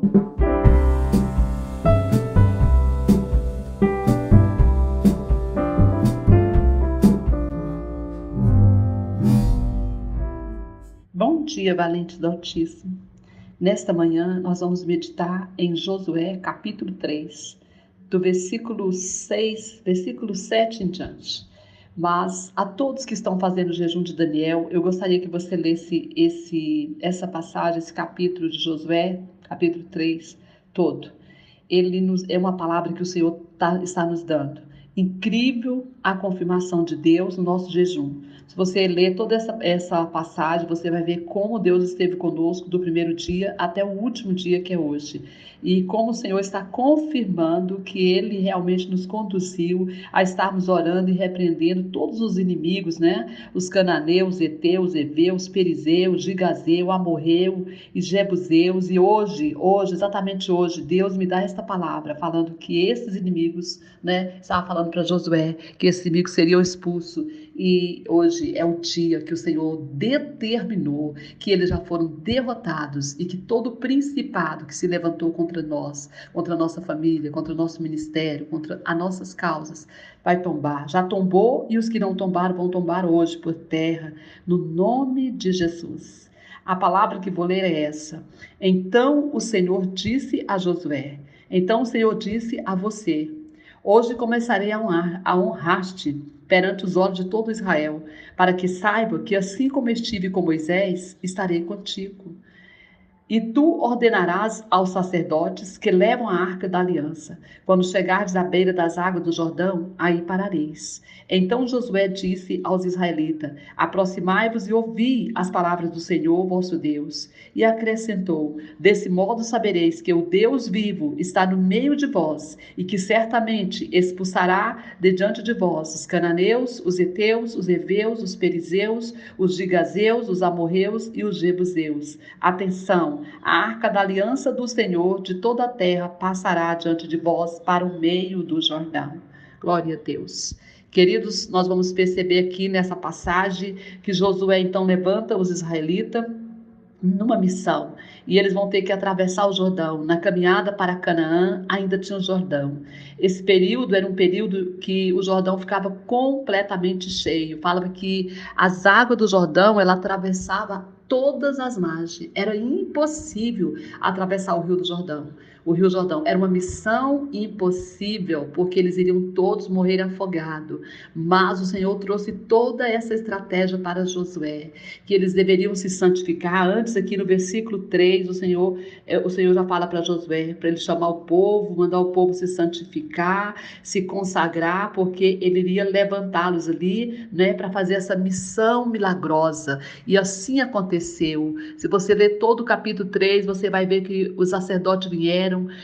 Bom dia, valentes do Altíssimo. Nesta manhã nós vamos meditar em Josué capítulo 3, do versículo 7 em diante. Mas a todos que estão fazendo o jejum de Daniel, eu gostaria que você lesse essa passagem, esse capítulo de Josué, capítulo 3, todo. É uma palavra que o Senhor está nos dando. Incrível a confirmação de Deus no nosso jejum. Se você ler toda essa passagem, você vai ver como Deus esteve conosco do primeiro dia até o último dia, que é hoje. E como o Senhor está confirmando que Ele realmente nos conduziu a estarmos orando e repreendendo todos os inimigos, né? Os cananeus, heteus, heveus, perizeus, gigazeu, amorreu e jebuseus. E hoje, exatamente hoje, Deus me dá esta palavra, falando que esses inimigos, né? Estava falando para Josué que esses inimigos seriam expulsos. E hoje é o dia que o Senhor determinou que eles já foram derrotados e que todo principado que se levantou contra nós, contra a nossa família, contra o nosso ministério, contra as nossas causas, vai tombar. Já tombou e os que não tombaram vão tombar hoje por terra, no nome de Jesus. A palavra que vou ler é essa. Então o Senhor disse a Josué, então o Senhor disse a você, hoje começarei a honrar-te perante os olhos de todo Israel, para que saiba que assim como estive com Moisés, estarei contigo. E tu ordenarás aos sacerdotes que levam a arca da aliança. Quando chegardes à beira das águas do Jordão, aí parareis. Então Josué disse aos israelitas, aproximai-vos e ouvi as palavras do Senhor vosso Deus. E acrescentou, desse modo sabereis que o Deus vivo está no meio de vós, e que certamente expulsará de diante de vós os cananeus, os heteus, os heveus, os perizeus, os gigazeus, os amorreus e os jebuseus. Atenção! A arca da aliança do Senhor de toda a terra passará diante de vós para o meio do Jordão. Glória a Deus. Queridos, nós vamos perceber aqui nessa passagem que Josué então levanta os israelitas numa missão, e eles vão ter que atravessar o Jordão. Na caminhada para Canaã ainda tinha o Jordão. Esse período era um período que o Jordão ficava completamente cheio. Falava que as águas do Jordão, ela atravessava todas as margens. Era impossível atravessar o Rio do Jordão. O Rio Jordão era uma missão impossível, porque eles iriam todos morrer afogados. Mas o Senhor trouxe toda essa estratégia para Josué, que eles deveriam se santificar. Antes, aqui no versículo 3, o Senhor já fala para Josué, para ele chamar o povo, mandar o povo se santificar, se consagrar, porque ele iria levantá-los ali, né, para fazer essa missão milagrosa. E assim aconteceu. Se você ler todo o capítulo 3, você vai ver que os sacerdotes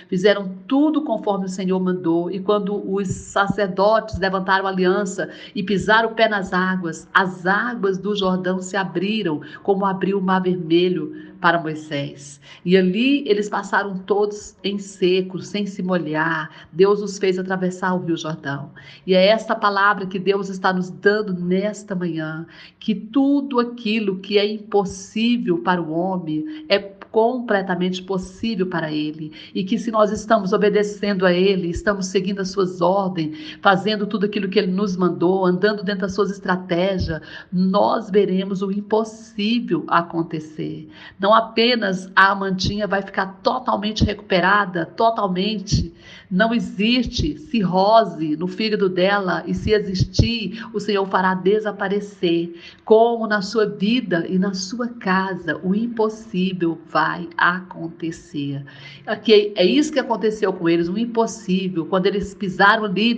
fizeram tudo conforme o Senhor mandou. E quando os sacerdotes levantaram a aliança e pisaram o pé nas águas, as águas do Jordão se abriram, como abriu o Mar Vermelho para Moisés. E ali eles passaram todos em seco, sem se molhar. Deus os fez atravessar o Rio Jordão. E é esta palavra que Deus está nos dando nesta manhã, que tudo aquilo que é impossível para o homem é completamente possível para ele, e que se nós estamos obedecendo a ele, estamos seguindo as suas ordens, fazendo tudo aquilo que ele nos mandou, andando dentro das suas estratégias, nós veremos o impossível acontecer. Não apenas a Amandinha vai ficar totalmente recuperada, totalmente, não existe cirrose no fígado dela, e se existir, o Senhor fará desaparecer, como na sua vida e na sua casa, o impossível vai acontecer. Aqui é isso que aconteceu com eles, o impossível. Quando eles pisaram ali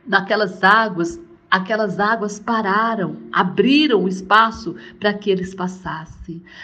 naquelas águas, aquelas águas pararam, abriram o espaço para que eles passassem.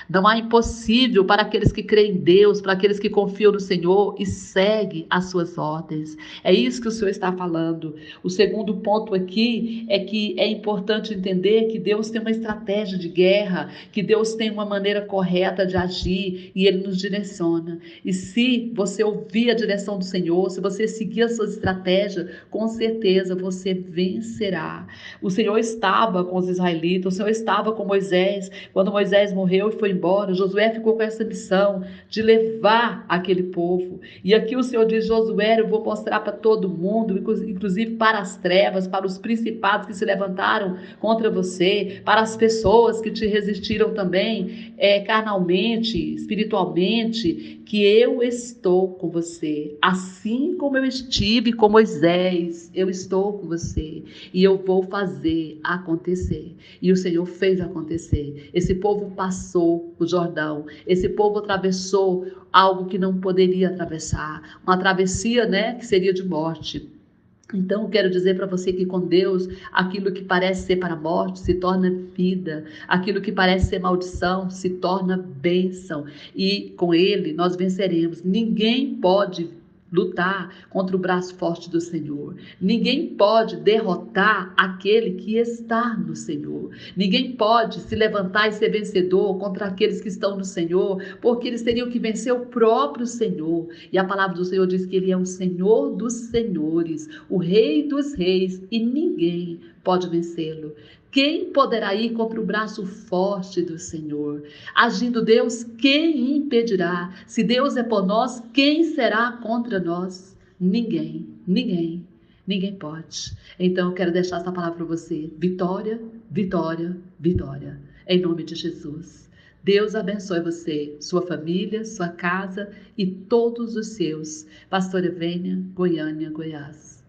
Não há impossível para aqueles que creem em Deus, para aqueles que confiam no Senhor e seguem as suas ordens. É isso que o Senhor está falando. O segundo ponto aqui é que é importante entender que Deus tem uma estratégia de guerra, que Deus tem uma maneira correta de agir e Ele nos direciona. E se você ouvir a direção do Senhor, se você seguir as suas estratégias, com certeza você vencerá. atravessar. O Senhor estava com os israelitas, o Senhor estava com Moisés. Quando Moisés morreu e foi embora, Josué ficou com essa missão de levar aquele povo. E aqui o Senhor diz: Josué, eu vou mostrar para todo mundo, inclusive para as trevas, para os principados que se levantaram contra você, para as pessoas que te resistiram também, carnalmente, espiritualmente, que eu estou com você. Assim como eu estive com Moisés, eu estou com você e eu vou fazer acontecer. E o Senhor fez acontecer. Esse povo passou o Jordão, esse povo atravessou algo que não poderia atravessar, uma travessia, que seria de morte. Então, quero dizer para você que com Deus, aquilo que parece ser para a morte se torna vida, aquilo que parece ser maldição se torna bênção, e com Ele nós venceremos. Ninguém pode lutar contra o braço forte do Senhor. Ninguém pode derrotar aquele que está no Senhor. Ninguém pode se levantar e ser vencedor contra aqueles que estão no Senhor, porque eles teriam que vencer o próprio Senhor. E a palavra do Senhor diz que Ele é o Senhor dos senhores, o Rei dos reis, e ninguém pode vencê-lo. Quem poderá ir contra o braço forte do Senhor? Agindo Deus, quem impedirá? Se Deus é por nós, quem será contra nós? Ninguém, ninguém, ninguém pode. Então eu quero deixar essa palavra para você: vitória, vitória, vitória. Em nome de Jesus. Deus abençoe você, sua família, sua casa e todos os seus. Pastora Evênia, Goiânia, Goiás.